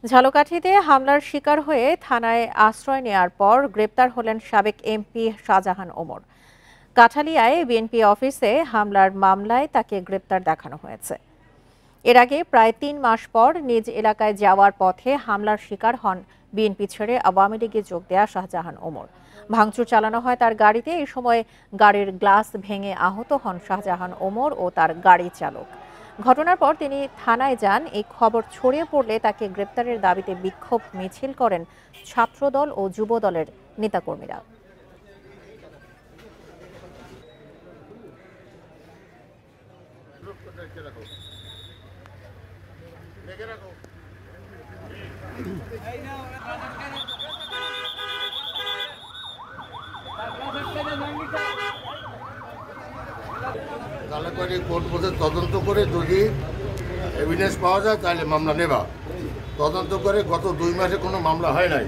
ঝালকাঠিতে হামলার শিকার হয়ে থানায় আশ্রয় নেয়ার পর গ্রেপ্তার হলেন সাবেক এমপি শাহজাহান ওমর। কাঠালিয়ায় বিএনপি অফিসে হামলার মামলায় তাকে গ্রেপ্তার দেখানো হয়েছে। এর আগে প্রায় ৩ মাস পর নিজ এলাকায় যাওয়ার পথে হামলার শিকার হন বিএনপি ছেড়ে আওয়ামী লীগে যোগ দেয়া শাহজাহান ওমর। ভাঙচুর চালানো হয় তার গাড়িতে। এই সময় গাড়ির গ্লাস ভেঙে আহত হন শাহজাহান ওমর ও তার গাড়ি চালক। ঘটনার পর তিনি থানায় যান। এই খবর ছড়িয়ে পড়লে তাকে গ্রেপ্তারের দাবিতে বিক্ষোভ মিছিল করেন ছাত্রদল ও যুবদলের নেতাকর্মীরা। ঝালকাঠি কোর্ট তদন্ত করে যদি এভিডেন্স পাওয়া যায় তাহলে মামলা নেবা। তদন্ত করে গত 2 মাসে কোনো মামলা হয় নাই।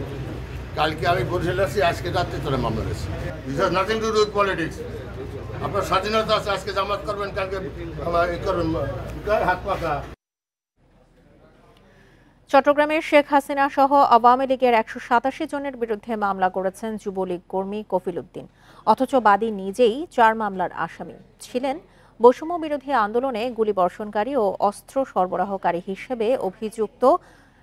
কালকে আমি বরিশালে আছি, আজকে রাত্রে তোরা মামলা হয়েছে। This has nothing to do with politics. আপনার স্বাধীনতা আছে, আজকে জামাত করবেন, কালকে করবেন হাত পাকা। চট্টগ্রামের শেখ হাসিনা সহ আওয়ামী লীগের ১৮৭ জনের বিরুদ্ধে মামলা করেছেন যুবলীগ কর্মী কফিল উদ্দিন। অথচ বাদী নিজেই 4 মামলার আসামি ছিলেন। বৈষম্য বিরোধী আন্দোলনে গুলিবর্ষণকারী ও অস্ত্র সরবরাহকারী হিসেবে অভিযুক্ত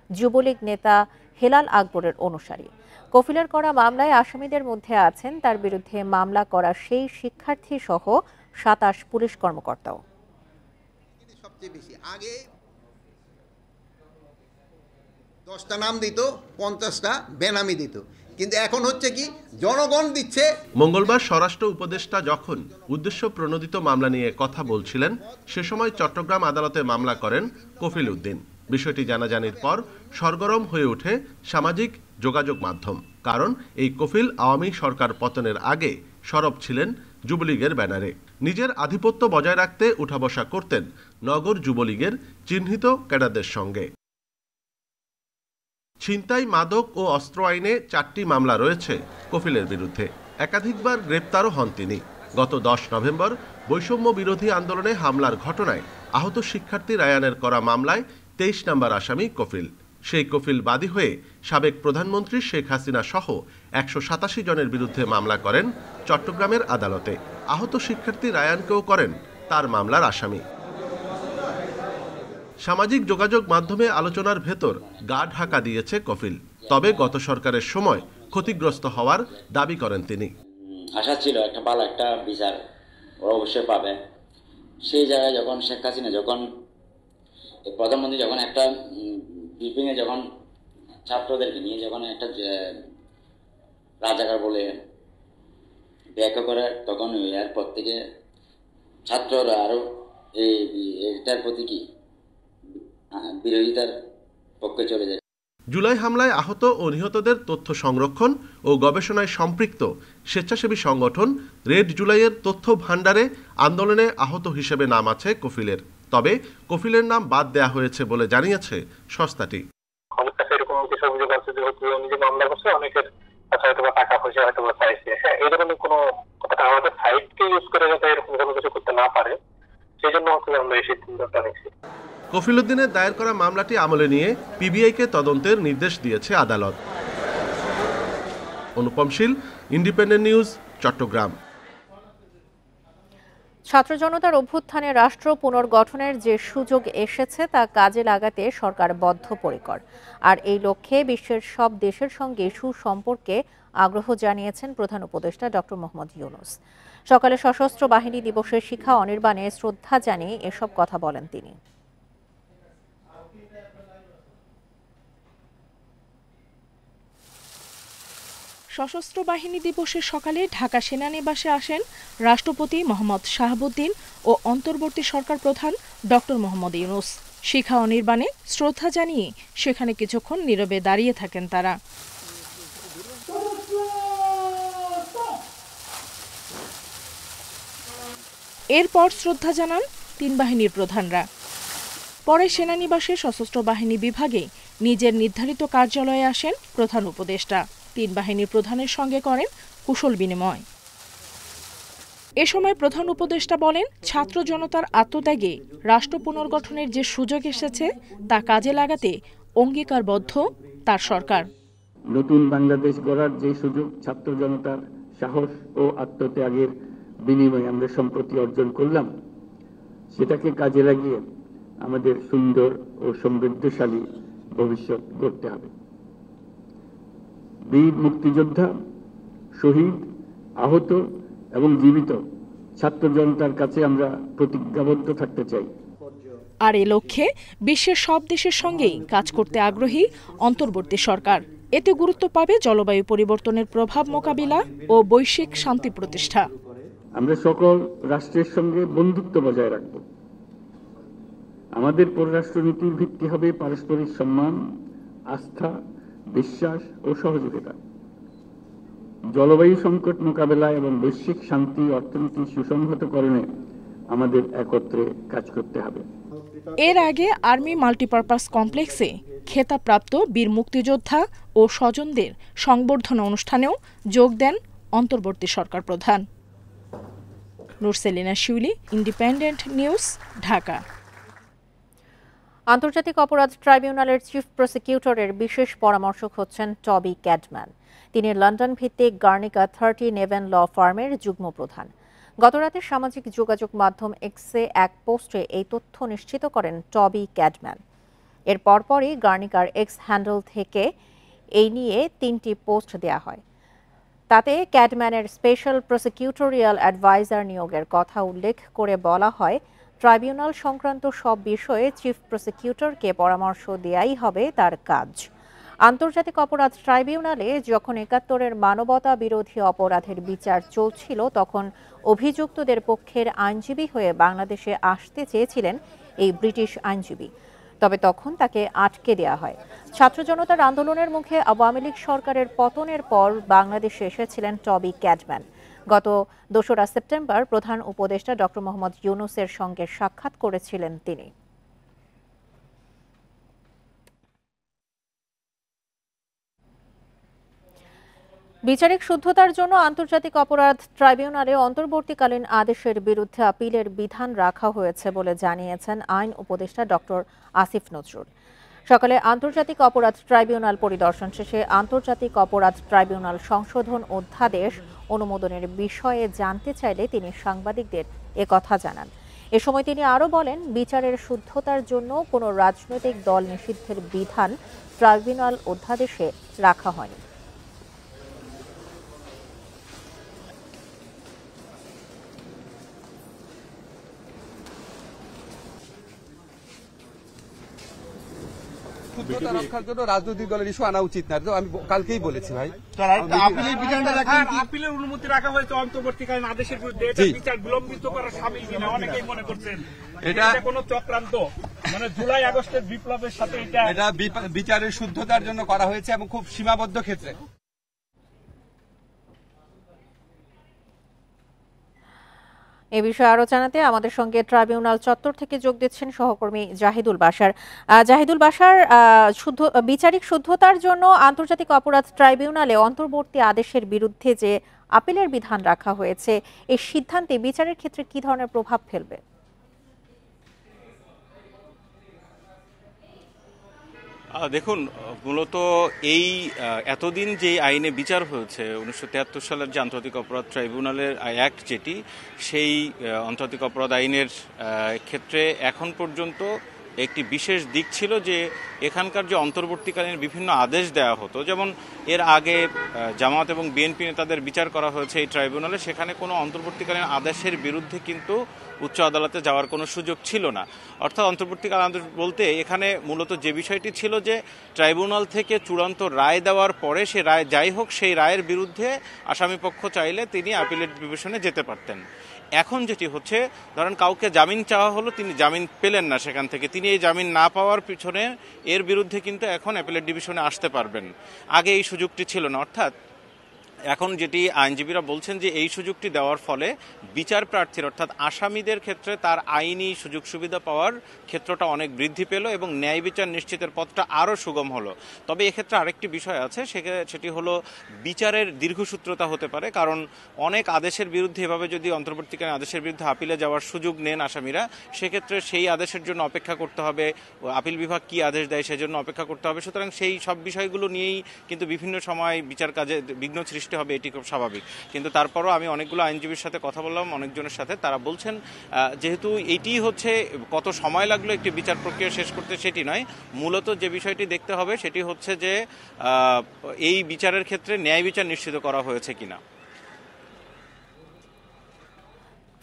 যুবলীগ নেতা হেলাল আকবরের অনুসারী। কফিলের করা মামলায় আসামিদের মধ্যে আছেন তার বিরুদ্ধে মামলা করা সেই শিক্ষার্থী সহ ২৭ পুলিশ কর্মকর্তাও। সবচেয়ে বেশি আগে 10টা নাম দিত, 50টা বেনামি দিত, কিন্তু এখন হচ্ছে কি জনগণ দিচ্ছে। মঙ্গলবার স্বরাষ্ট্র উপদেষ্টা যখন উদ্দেশ্য প্রণোদিত মামলা নিয়ে কথা বলছিলেন, সে সময় চট্টগ্রাম আদালতে মামলা করেন কফিল উদ্দিন। বিষয়টি জানাজানির পর সরগরম হয়ে ওঠে সামাজিক যোগাযোগ মাধ্যম। কারণ এই কফিল আওয়ামী সরকার পতনের আগে সরব ছিলেন যুবলীগের ব্যানারে। নিজের আধিপত্য বজায় রাখতে উঠা বসা করতেন নগর যুবলীগের চিহ্নিত ক্যাডারদের সঙ্গে। ছিনতাই, মাদক ও অস্ত্র আইনে 4টি মামলা রয়েছে কফিলের বিরুদ্ধে। একাধিকবার গ্রেপ্তারও হন তিনি। গত 10 নভেম্বর বৈষম্য বিরোধী আন্দোলনে হামলার ঘটনায় আহত শিক্ষার্থী রায়ানের করা মামলায় 23 নম্বর আসামি কফিল। সেই কফিল বাদী হয়ে সাবেক প্রধানমন্ত্রী শেখ হাসিনা সহ 187 জনের বিরুদ্ধে মামলা করেন চট্টগ্রামের আদালতে। আহত শিক্ষার্থী রায়ানকেও করেন তার মামলার আসামি। সামাজিক যোগাযোগ মাধ্যমে আলোচনার ভেতর গা ঢাকা দিয়েছে কফিল। তবে গত সরকারের সময় ক্ষতিগ্রস্ত হওয়ার দাবি করেন তিনি। আশা ছিল একটা ভালো একটা বিচার ওরা অবশ্যই পাবে। সেই জায়গায় যখন শেখ হাসিনা যখন প্রধানমন্ত্রী যখন একটা ব্রিফিংয়ে যখন ছাত্রদেরকে নিয়ে যখন একটা রাজাকার বলে ব্যাখ্যা করে, তখন এরপর থেকে ছাত্ররা আরও এটার প্রতি কি বিরোধিতার পক্ষে চলে যায়। জুলাই হামলায় আহত ও নিহতদের তথ্য সংরক্ষণ ও গবেষণায় সম্পৃক্ত স্বেচ্ছাসেবী সংগঠন রেড জুলাইয়ের তথ্য ভাণ্ডারে আন্দোলনে আহত হিসেবে নাম আছে কফিলের। তবে কফিলের নাম বাদ দেয়া হয়েছে বলে জানিয়েছে সংস্থাটি। টাকা পয়সা হয়তো চাইছে, হ্যাঁ, এই ধরনের কোনো কথা আমাদের সাইটকে ইউজ করে যাতে এরকম কোনো কিছু করতে না পারে, সেই জন্য আমরা এই সিদ্ধান্তটা নিয়েছি। কফিল উদ্দিনের দায়ের করা মামলাটি আমলে নিয়ে পিবিআইকে তদন্তের নির্দেশ দিয়েছে আদালত। অনুপম শীল, ইন্ডিপেন্ডেন্ট নিউজ, চট্টগ্রাম। ছাত্র জনতার অভ্যুত্থানে রাষ্ট্র পুনর্গঠনের যে সুযোগ এসেছে তা কাজে লাগাতে সরকার বদ্ধপরিকর। আর এই লক্ষ্যে বিশ্বের সব দেশের সঙ্গে সুসম্পর্কে আগ্রহ জানিয়েছেন প্রধান উপদেষ্টা ডক্টর মোহাম্মদ ইউনূস। সকালে সশস্ত্র বাহিনী দিবসের শিখা অনির্বাণে শ্রদ্ধা জানিয়ে এসব কথা বলেন তিনি। সশস্ত্র বাহিনী দিবসের সকালে ঢাকা সেনানিবাসে আসেন রাষ্ট্রপতি মোহাম্মদ শাহাবুদ্দিন ও অন্তর্বর্তী সরকার প্রধান ডক্টর মোহাম্মদ ইউনূস। শিখা অনির্বাণে শ্রদ্ধা জানিয়ে সেখানে কিছুক্ষণ নীরবে দাঁড়িয়ে থাকেন তারা। এরপর শ্রদ্ধা জানান 3 বাহিনীর প্রধানরা। পরে সেনানিবাসে সশস্ত্র বাহিনী বিভাগে নিজের নির্ধারিত কার্যালয়ে আসেন প্রধান উপদেষ্টা। 3 বাহিনীর প্রধানের সঙ্গে করেন কুশল বিনিময়। এ সময় প্রধান উপদেষ্টা বলেন, ছাত্র জনতার আত্মত্যাগে রাষ্ট্র পুনর্গঠনের যে সুযোগ এসেছে তা কাজে লাগাতে অঙ্গীকারবদ্ধ তার সরকার। নতুন বাংলাদেশ গড়ার যে সুযোগ ছাত্র জনতার সাহস ও আত্মত্যাগের বিনিময়ে আমরা সম্প্রতি অর্জন করলাম, সেটাকে কাজে লাগিয়ে আমাদের সুন্দর ও সমৃদ্ধশালী ভবিষ্যৎ গড়তে হবে। বীর মুক্তিযোদ্ধা, শহীদ, আহত এবং জীবিত ছাত্র জনতার কাছে আমরা প্রতিজ্ঞাবদ্ধ থাকতে চাই। আর এ লক্ষ্যে বিশ্বের সব দেশের সঙ্গেই কাজ করতে আগ্রহী অন্তর্বর্তী সরকার। এতে গুরুত্ব পাবে জলবায়ু পরিবর্তনের প্রভাব মোকাবিলা ও বৈশ্বিক শান্তি প্রতিষ্ঠা। আমরা সকল রাষ্ট্রের সঙ্গে বন্ধুত্ব বজায় রাখব। আমাদের পররাষ্ট্রনীতির ভিত্তি হবে পারস্পরিক সম্মান, আস্থা, বিশ্বাস ও সহযোগিতা। জলবায়ু সংকট মোকাবেলায় এবং বৈশ্বিক শান্তি অর্থনীতি সুসংহতকরণে আমাদের একত্রে কাজ করতে হবে। এর আগে আর্মি মাল্টিপারপাস কমপ্লেক্সে খেতাবপ্রাপ্ত বীর মুক্তিযোদ্ধা ও স্বজনদের সংবর্ধনা অনুষ্ঠানেও যোগ দেন অন্তর্বর্তী সরকার প্রধান। নুরসেলিনা শিউলি, ইন্ডিপেন্ডেন্ট নিউজ, ঢাকা। আন্তর্জাতিক অপরাধ ট্রাইব্যুনালের চিফ প্রসিকিউটরের বিশেষ পরামর্শক হচ্ছেন টবি ক্যাডম্যান। তিনি লন্ডন ভিত্তিক গার্নিকা 30 নেভেন ল ফার্মের যুগ্ম প্রধান। গতরাতে সামাজিক যোগাযোগ মাধ্যম এক্সে এক পোস্টে এই তথ্য নিশ্চিত করেন টবি ক্যাডম্যান। এর পরপরই গার্নিকার এক্স হ্যান্ডেল থেকে এই নিয়ে 3টি পোস্ট দেয়া হয়। তাতে ক্যাডম্যানের স্পেশাল প্রসিকিউটোরিয়াল অ্যাডভাইজার নিয়োগের কথা উল্লেখ করে বলা হয়, ট্রাইব্যুনাল সংক্রান্ত সব বিষয়ে চিফ প্রসিকিউটরকে পরামর্শ দেয়াই হবে তার কাজ। আন্তর্জাতিক অপরাধ ট্রাইব্যুনালে যখন ৭১-এর মানবতা বিরোধী অপরাধের বিচার চলছিল, তখন অভিযুক্তদের পক্ষের আইনজীবী হয়ে বাংলাদেশে আসতে চেয়েছিলেন এই ব্রিটিশ আইনজীবী। তবে তখন তাকে আটকে দেওয়া হয়। ছাত্র জনতার আন্দোলনের মুখে আওয়ামী লীগ সরকারের পতনের পর বাংলাদেশে এসেছিলেন টবি ক্যাডম্যান। গত ২রা সেপ্টেম্বর প্রধান উপদেষ্টা ডক্টর মোহাম্মদ ইউনূসের সঙ্গে সাক্ষাৎ করেছিলেন তিনি। বিচারিক শুদ্ধতার জন্য আন্তর্জাতিক অপরাধ ট্রাইব্যুনালে অন্তর্বর্তীকালীন আদেশের বিরুদ্ধে আপিলের বিধান রাখা হয়েছে বলে জানিয়েছেন আইন উপদেষ্টা ডক্টর আসিফ নজরুল। সকালে আন্তর্জাতিক অপরাধ ট্রাইব্যুনাল পরিদর্শন শেষে আন্তর্জাতিক অপরাধ ট্রাইব্যুনাল সংশোধন অধ্যাদেশ অনুমোদনের বিষয়ে জানতে চাইলে তিনি সাংবাদিকদের একথা জানান। এ সময় তিনি আরও বলেন, বিচারের শুদ্ধতার জন্য কোনো রাজনৈতিক দল নিষিদ্ধের বিধান ট্রাইব্যুনাল অধ্যাদেশে রাখা হয়নি। শুদ্ধতা রক্ষার জন্য রাজনৈতিক দলের ইস্যু আনা উচিত না, আমি কালকেই বলেছি ভাই। আপিলের অনুমতি রাখা হয়েছে অন্তর্বর্তীকালীন আদেশের বিরুদ্ধে, বিচার বিলম্বিত করার সামিল কিনা অনেকেই মনে করছেন এটা কোনো চক্রান্ত, মানে জুলাই আগস্টের বিপ্লবের সাথে এটা বিচারের শুদ্ধতার জন্য করা হয়েছে এবং খুব সীমাবদ্ধ ক্ষেত্রে। এ বিষয়ে আরো জানাতে আমাদের সঙ্গে ট্রাইব্যুনাল চত্বর থেকে যোগ দিচ্ছেন সহকর্মী জাহিদুল বাশার। জাহিদুল বাশার, বিচারিক শুদ্ধতার জন্য আন্তর্জাতিক অপরাধ ট্রাইব্যুনালে অন্তর্বর্তী আদেশের বিরুদ্ধে যে আপিলের বিধান রাখা হয়েছে, এই সিদ্ধান্তে বিচারের ক্ষেত্রে কি ধরনের প্রভাব ফেলবে? দেখুন, মূলত এই এতদিন যে আইনে বিচার হয়েছে 1973 সালের যে আন্তর্জাতিক অপরাধ ট্রাইব্যুনালের অ্যাক্ট, যেটি সেই আন্তর্জাতিক অপরাধ আইনের ক্ষেত্রে এখন পর্যন্ত একটি বিশেষ দিক ছিল যে এখানকার যে অন্তর্বর্তীকালীন বিভিন্ন আদেশ দেওয়া হতো, যেমন এর আগে জামাত এবং বিএনপি নেতাদের বিচার করা হয়েছে এই ট্রাইব্যুনালে, সেখানে কোনো অন্তর্বর্তীকালীন আদেশের বিরুদ্ধে কিন্তু উচ্চ আদালতে যাওয়ার কোনো সুযোগ ছিল না। অর্থাৎ অন্তর্বর্তীকালীন আদেশ বলতে এখানে মূলত যে বিষয়টি ছিল যে ট্রাইব্যুনাল থেকে চূড়ান্ত রায় দেওয়ার পরে সে রায় যাই হোক, সেই রায়ের বিরুদ্ধে আসামিপক্ষ চাইলে তিনি আপিলেট ডিভিশনে যেতে পারতেন। এখন যেটি হচ্ছে, ধরেন কাউকে জামিন চাওয়া হলো, তিনি জামিন পেলেন না, সেখান থেকে তিনি এই জামিন না পাওয়ার পিছনে এর বিরুদ্ধে কিন্তু এখন অ্যাপিলেট ডিভিশনে আসতে পারবেন। আগে এই সুযোগটি ছিল না। অর্থাৎ এখন যেটি আইনজীবীরা বলছেন যে এই সুযোগটি দেওয়ার ফলে বিচার প্রার্থীর অর্থাৎ আসামিদের ক্ষেত্রে তার আইনি সুযোগ সুবিধা পাওয়ার ক্ষেত্রটা অনেক বৃদ্ধি পেল এবং ন্যায় বিচার নিশ্চিতের পথটা আরও সুগম হলো। তবে এক্ষেত্রে আরেকটি বিষয় আছে, সেটি হলো বিচারের দীর্ঘসূত্রতা হতে পারে, কারণ অনেক আদেশের বিরুদ্ধে এভাবে যদি অন্তর্বর্তীকালীন আদেশের বিরুদ্ধে আপিলে যাওয়ার সুযোগ নেন আসামিরা, সেক্ষেত্রে সেই আদেশের জন্য অপেক্ষা করতে হবে, আপিল বিভাগ কি আদেশ দেয় সেজন্য অপেক্ষা করতে হবে। সুতরাং সেই সব বিষয়গুলো নিয়েই কিন্তু বিভিন্ন সময় বিচার কাজে বিঘ্ন সৃষ্টি হবে, এটি খুব স্বাভাবিক। কিন্তু তারপরও আমি অনেকগুলো আইনজীবীর সাথে কথা বললাম, অনেকজনের সাথে, তারা বলছেন যেহেতু এটি হচ্ছে কত সময় লাগলো একটি বিচার প্রক্রিয়া শেষ করতে সেটি নয়, মূলত যে বিষয়টি দেখতে হবে সেটি হচ্ছে যে এই বিচারের ক্ষেত্রে ন্যায় বিচার নিশ্চিত করা হয়েছে কিনা।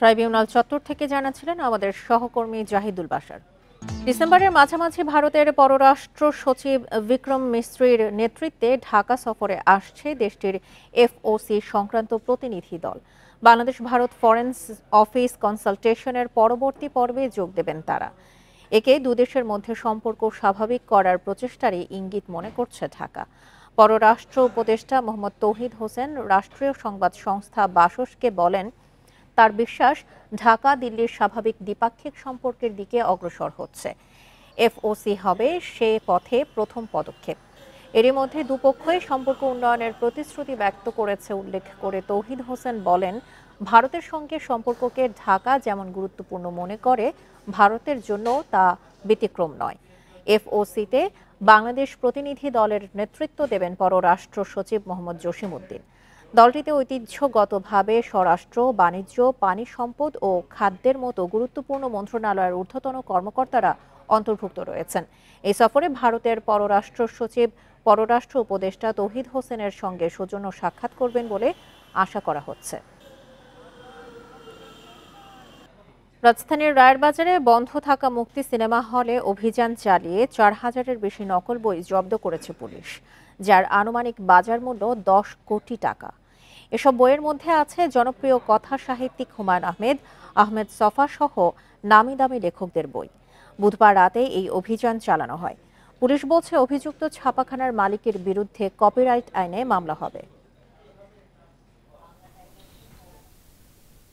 ট্রাইব্যুনাল চত্বর থেকে জানাচ্ছিলেন আমাদের সহকর্মী জাহিদুল বাশার। ডিসেম্বরের মাঝামাঝি ভারতের পররাষ্ট্র সচিব বিক্রম মিস্ত্রির নেতৃত্বে ঢাকা সফরে আসছে দেশটির এফওসি সংক্রান্ত প্রতিনিধি দল। বাংলাদেশ ভারত ফরেন অফিস কনসালটেশনের পরবর্তী পর্বে যোগ দেবেন তারা। একে দুদেশের মধ্যে সম্পর্ক স্বাভাবিক করার প্রচেষ্টারই ইঙ্গিত মনে করছে ঢাকা। পররাষ্ট্র উপদেষ্টা মোহাম্মদ তৌহিদ হোসেন রাষ্ট্রীয় সংবাদ সংস্থা বাসসকে বলেন, তার বিশ্বাস ঢাকা দিল্লির স্বাভাবিক দ্বিপাক্ষিক সম্পর্কের দিকে অগ্রসর হচ্ছে। এফওসি হবে সে পথে প্রথম পদক্ষেপ। এরই মধ্যে দুপক্ষই সম্পর্ক উন্নয়নের প্রতিশ্রুতি ব্যক্ত করেছে উল্লেখ করে তৌহিদ হোসেন বলেন, ভারতের সঙ্গে সম্পর্ককে ঢাকা যেমন গুরুত্বপূর্ণ মনে করে, ভারতের জন্য তা ব্যতিক্রম নয়। এফওসিতে বাংলাদেশ প্রতিনিধি দলের নেতৃত্ব দেবেন পররাষ্ট্র সচিব মোহাম্মদ জসিমউদ্দিন। দলটিতে ঐতিহ্যগতভাবে স্বরাষ্ট্র, বাণিজ্য, পানি সম্পদ ও খাদ্যের মতো গুরুত্বপূর্ণ মন্ত্রণালয়ের ঊর্ধ্বতন কর্মকর্তারা অন্তর্ভুক্ত রয়েছেন। এই সফরে ভারতের পররাষ্ট্র সচিব পররাষ্ট্র উপদেষ্টা তৌহিদ হোসেনের সঙ্গে সৌজন্য সাক্ষাৎ করবেন বলে আশা করা হচ্ছে। রাজধানীর রায়েরবাজারে বন্ধ থাকা মুক্তি সিনেমা হলে অভিযান চালিয়ে 4000-এর বেশি নকল বই জব্দ করেছে পুলিশ, যার আনুমানিক বাজার মূল্য 10 কোটি টাকা। এসব বইয়ের মধ্যে আছে জনপ্রিয় কথা সাহিত্যিক হুমায়ুন আহমেদ, আহমেদ ছফা সহ নামি দামি লেখকদের বই। বুধবার রাতে এই অভিযান চালানো হয়। পুলিশ বলছে অভিযুক্ত ছাপাখানার মালিকের বিরুদ্ধে কপিরাইট আইনে মামলা হবে।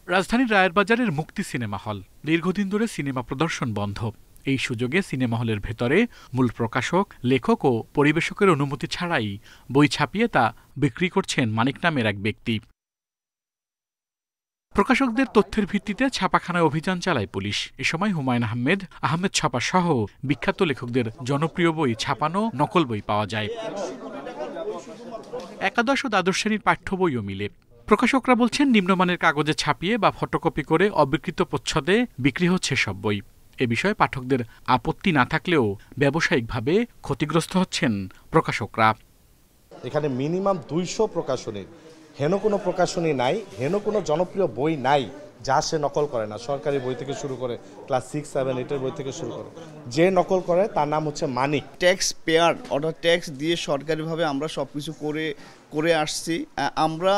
রাজধানীর রায়েরবাজারের মুক্তি সিনেমা হল দীর্ঘদিন ধরে সিনেমা প্রদর্শন বন্ধ। এই সুযোগে সিনেমা হলের ভেতরে মূল প্রকাশক, লেখক ও পরিবেশকের অনুমতি ছাড়াই বই ছাপিয়ে তা বিক্রি করছেন মানিক নামের এক ব্যক্তি। প্রকাশকদের তথ্যের ভিত্তিতে ছাপাখানায় অভিযান চালায় পুলিশ। এ সময় হুমায়ুন আহমেদ, আহমেদ ছফা সহ বিখ্যাত লেখকদের জনপ্রিয় বই ছাপানো নকল বই পাওয়া যায়। একাদশ ও দ্বাদশ শ্রেণীর পাঠ্য বইও মিলে। প্রকাশকরা বলছেন, নিম্নমানের কাগজে ছাপিয়ে বা ফটোকপি করে অবিকৃত প্রচ্ছদে বিক্রি হচ্ছে সব বই। এ বিষয়ে পাঠকদের আপত্তি না থাকলেও ব্যবসায়িকভাবে ক্ষতিগ্রস্ত হচ্ছেন প্রকাশকরা। এখানে মিনিমাম 200 প্রকাশনী, হেন কোনো প্রকাশনী নাই, হেন কোনো জনপ্রিয় বই নাই যা সে নকল করে না। সরকারি বই থেকে শুরু করে ক্লাস 6, 7, 8-এর বই থেকে শুরু করে যে নকল করে তার নাম হচ্ছে মানিক। ট্যাক্স পেয়ার অর্থাৎ ট্যাক্স দিয়ে সরকারিভাবে আমরা সব কিছু করে আসছি। আমরা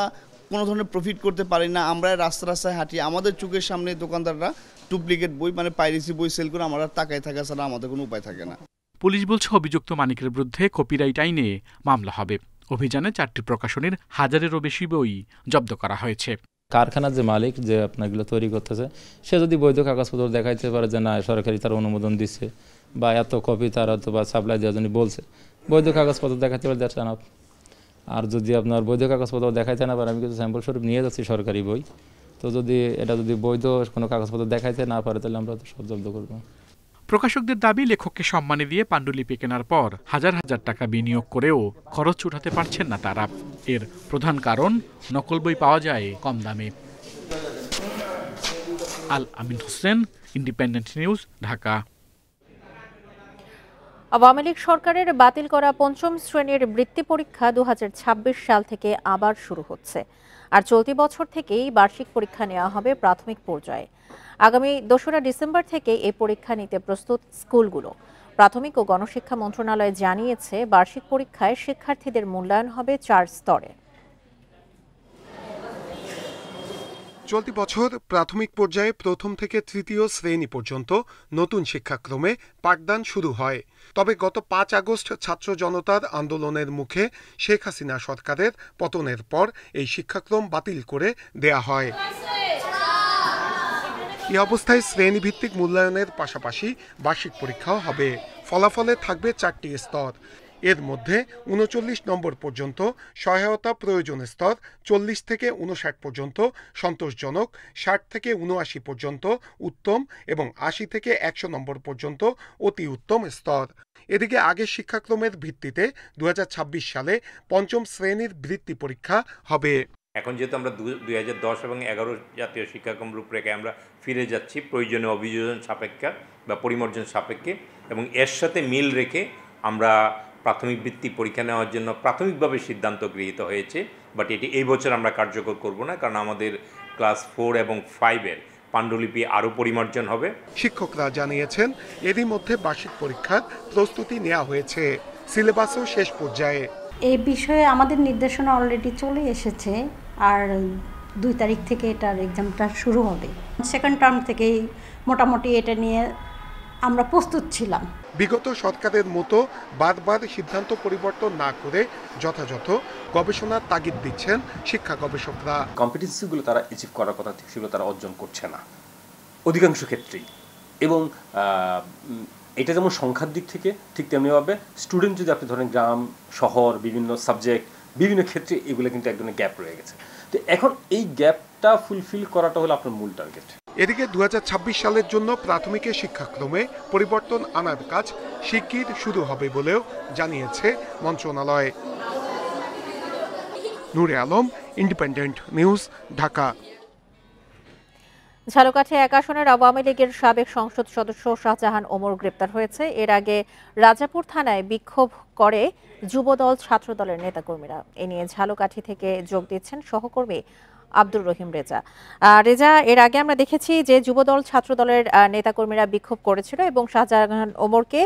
কোনো ধরনের প্রফিট করতে পারি না। আমরা রাস্তায় হাঁটি, আমাদের চোখের সামনে দোকানদাররা ডুপ্লিকেট বই মানে পাইরেসি বই সেল করে আমরা টাকায় থাকা ছাড়া আমাদের কোনো উপায় থাকে না। পুলিশ বলছে অভিযুক্ত মানিকের বিরুদ্ধে কপিরাইট আইনে মামলা হবে। অভিযানে 4টি প্রকাশনীর 1000-এরও বেশি বই জব্দ করা হয়েছে। কারখানার যে মালিক যে আপনাগুলো তৈরি করতেছে, সে যদি বৈধ কাগজপত্র দেখাইতে পারে যে না সরকারি তার অনুমোদন দিচ্ছে বা এত কপি তার হয়তো বা সাপ্লাই দেওয়ার জন্য বলছে, বৈধ কাগজপত্র দেখাইতে পারে দ্যাটস এনাফ। আর যদি আপনার বৈধ কাগজপত্র দেখাইতে না পারে, আমি কিন্তু স্যাম্পল স্বরূপ নিয়ে যাচ্ছি সরকারি বই, তো যদি এটা যদি বৈধ কোনো কাগজপত্র দেখাইতে না পারে তাহলে আমরা তো সব জব্দ করবো। প্রকাশকদের দাবি, লেখককে সম্মানী দিয়ে পাণ্ডুলিপি কেনার পর হাজার হাজার টাকা বিনিয়োগ করেও খরচ উঠাতে পারছেন না তারা। এর প্রধান কারণ নকল বই পাওয়া যায় কম দামে। আল আমিন হোসেন, ইন্ডিপেন্ডেন্ট নিউজ, ঢাকা। আওয়ামী লীগ সরকারের বাতিল করা 5ম শ্রেণীর বৃত্তি পরীক্ষা 2026 সাল থেকে আবার শুরু হচ্ছে। আর চলতি বছর থেকেই বার্ষিক পরীক্ষা নেওয়া হবে প্রাথমিক পর্যায়ে। আগামী 2রা ডিসেম্বর থেকে এই পরীক্ষা নিতে প্রস্তুত স্কুলগুলো। প্রাথমিক ও গণশিক্ষা মন্ত্রণালয় জানিয়েছে, বার্ষিক পরীক্ষায় শিক্ষার্থীদের মূল্যায়ন হবে 4 স্তরে। চলতি বছর প্রাথমিক পর্যায়ে প্রথম থেকে তৃতীয় শ্রেণী পর্যন্ত নতুন শিক্ষাক্রমে পাঠদান শুরু হয়। তবে গত ৫ আগস্ট ছাত্র জনতার আন্দোলনের মুখে শেখ হাসিনা সরকারের পতনের পর এই শিক্ষাক্রম বাতিল করে দেয়া হয়। এই অবস্থায় শ্রেণীভিত্তিক মূল্যায়নের পাশাপাশি বার্ষিক পরীক্ষাও হবে। ফলাফলে থাকবে 4টি স্তর। এর মধ্যে 39 নম্বর পর্যন্ত সহায়তা প্রয়োজন স্তর, 40 থেকে 59 পর্যন্ত সন্তোষজনক, 60 থেকে 79 পর্যন্ত উত্তম এবং 80 থেকে 100 নম্বর পর্যন্ত অতি উত্তম স্তর। এদিকে আগের শিক্ষাক্রমের ভিত্তিতে 2026 সালে পঞ্চম শ্রেণীর বৃত্তি পরীক্ষা হবে। এখন যেহেতু আমরা 2010 এবং 11 জাতীয় শিক্ষাক্রম রূপরেখায় আমরা ফিরে যাচ্ছি প্রয়োজনীয় অভিযোজন সাপেক্ষে বা পরিমার্জন সাপেক্ষে, এবং এর সাথে মিল রেখে আমরা প্রাথমিক বৃত্তি পরীক্ষা নেওয়ার জন্য প্রাথমিকভাবে সিদ্ধান্ত গৃহীত হয়েছে। বাট এটি এই বছর আমরা কার্যকর করব না, কারণ আমাদের ক্লাস 4 এবং 5-এর পাণ্ডুলিপি আরও পরিমার্জন হবে। শিক্ষকরা জানিয়েছেন এরই মধ্যে বার্ষিক পরীক্ষার প্রস্তুতি নেওয়া হয়েছে, সিলেবাসও শেষ পর্যায়ে। এই বিষয়ে আমাদের নির্দেশনা অলরেডি চলে এসেছে, আর 2 তারিখ থেকে এটার এক্সামটা শুরু হবে। সেকেন্ড টার্ম থেকেই মোটামুটি এটা নিয়ে আমরা প্রস্তুত ছিলাম। বিগত সরকারের মতো বারবার সিদ্ধান্ত পরিবর্তন না করে যথাযথ গবেষণার তাগিদ দিচ্ছেন শিক্ষা গবেষকরা। কম্পিটেন্সিগুলো তারা অ্যাচিভ করার কথা সেগুলো তারা অর্জন করছে না অধিকাংশ ক্ষেত্রেই, এবং এটা যেমন সংখ্যার দিক থেকে ঠিক তেমনিভাবে স্টুডেন্ট যদি আপনি ধরেন গ্রাম শহর বিভিন্ন সাবজেক্ট বিভিন্ন ক্ষেত্রে এগুলো কিন্তু এক ধরনের গ্যাপ রয়ে গেছে। তো এখন এই গ্যাপটা ফুলফিল করাটা হলো আপনার মূল টার্গেট। এদিকে 2026 সালের জন্য প্রাথমিকের শিক্ষাক্রমে পরিবর্তন আনার কাজ শিগগির শুরু হবে বলেও জানিয়েছে মন্ত্রণালয়। নূরে আলম, ইন্ডিপেন্ডেন্ট নিউজ, ঢাকা। ঝালকাঠি 1 আসনের আওয়ামী লীগের সাবেক সংসদ সদস্য শাহজাহান ওমর গ্রেপ্তার হয়েছে। এর আগে রাজাপুর থানায় বিক্ষোভ করে যুবদল ছাত্রদলের নেতাকর্মীরা। এ নিয়ে ঝালকাঠি থেকে যোগ দিচ্ছেন সহকর্মী আব্দুর রহিম রেজা। রেজা, এর আগে আমরা দেখেছি যে যুবদল ছাত্রদলের নেতাকর্মীরা বিক্ষোভ করেছিল এবং শাহজাহান ওমরকে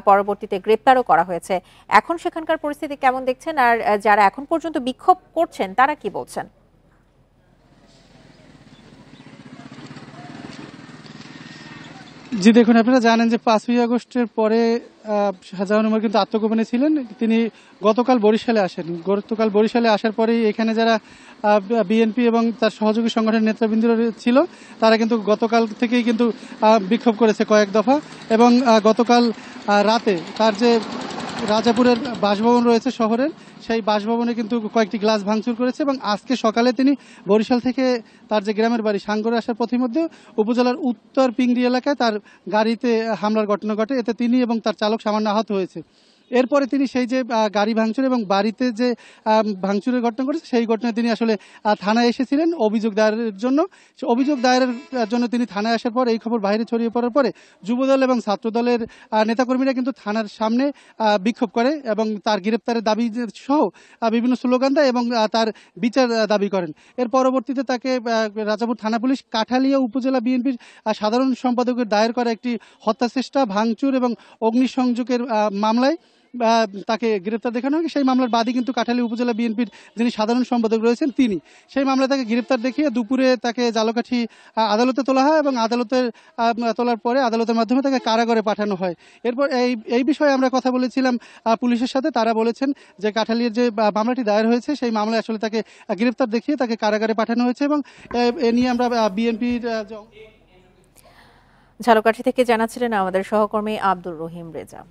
পরবর্তীতে গ্রেপ্তারও করা হয়েছে। এখন সেখানকার পরিস্থিতি কেমন দেখছেন, আর যারা এখন পর্যন্ত বিক্ষোভ করছেন তারা কি বলছেন? জি দেখুন, আপনারা জানেন যে 5ই আগস্টের পরে শাহজাহান ওমর কিন্তু আত্মগোপনে ছিলেন। তিনি গতকাল বরিশালে আসেন। গতকাল বরিশালে আসার পরেই এখানে যারা বিএনপি এবং তার সহযোগী সংগঠনের নেতৃবৃন্দরা ছিল তারা কিন্তু গতকাল থেকেই কিন্তু বিক্ষোভ করেছে কয়েক দফা, এবং গতকাল রাতে তার যে রাজাপুরের বাসভবন রয়েছে শহরের, সেই বাসভবনে কিন্তু কয়েকটি গ্লাস ভাঙচুর করেছে, এবং আজকে সকালে তিনি বরিশাল থেকে তার যে গ্রামের বাড়ি সাঙ্গরে আসার পথের মধ্যে উপজেলার উত্তর পিংড়ি এলাকায় তার গাড়িতে হামলার ঘটনা ঘটে। এতে তিনি এবং তার চালক সামান্য আহত হয়েছে। এরপরে তিনি সেই যে গাড়ি ভাঙচুর এবং বাড়িতে যে ভাঙচুরের ঘটনা ঘটেছে সেই ঘটনায় তিনি আসলে থানায় এসেছিলেন অভিযোগ দায়েরের জন্য। অভিযোগ দায়েরের জন্য তিনি থানায় আসার পর এই খবর বাইরে ছড়িয়ে পড়ার পরে যুবদল এবং ছাত্রদলের নেতাকর্মীরা কিন্তু থানার সামনে বিক্ষোভ করে এবং তার গ্রেপ্তারের দাবি সহ বিভিন্ন স্লোগান দেয় এবং তার বিচার দাবি করেন। এর পরবর্তীতে তাকে রাজাপুর থানা পুলিশ কাঠালিয়া উপজেলা বিএনপির সাধারণ সম্পাদকের দায়ের করা একটি হত্যাচেষ্টা, ভাঙচুর এবং অগ্নিসংযোগের মামলায় তাকে গ্রেপ্তার দেখানো হয়। সেই মামলার বাদী কিন্তু কাঠালিয়া উপজেলা বিএনপির যিনি সাধারণ সম্পাদক রয়েছেন তিনি। সেই মামলায় তাকে গ্রেপ্তার দেখিয়ে দুপুরে তাকে ঝালকাঠি আদালতে তোলা হয় এবং তোলার পরে আদালতের মাধ্যমে তাকে কারাগারে পাঠানো হয়। এরপর এই বিষয়ে আমরা কথা বলেছিলাম পুলিশের সাথে। তারা বলেছেন যে কাঠালিয়ার যে মামলাটি দায়ের হয়েছে সেই মামলায় আসলে তাকে গ্রেপ্তার দেখিয়ে তাকে কারাগারে পাঠানো হয়েছে, এবং এ নিয়ে আমরা বিএনপির ঝালকাঠি থেকে জানাচ্ছিলেন আমাদের সহকর্মী আব্দুর রহিম রেজা।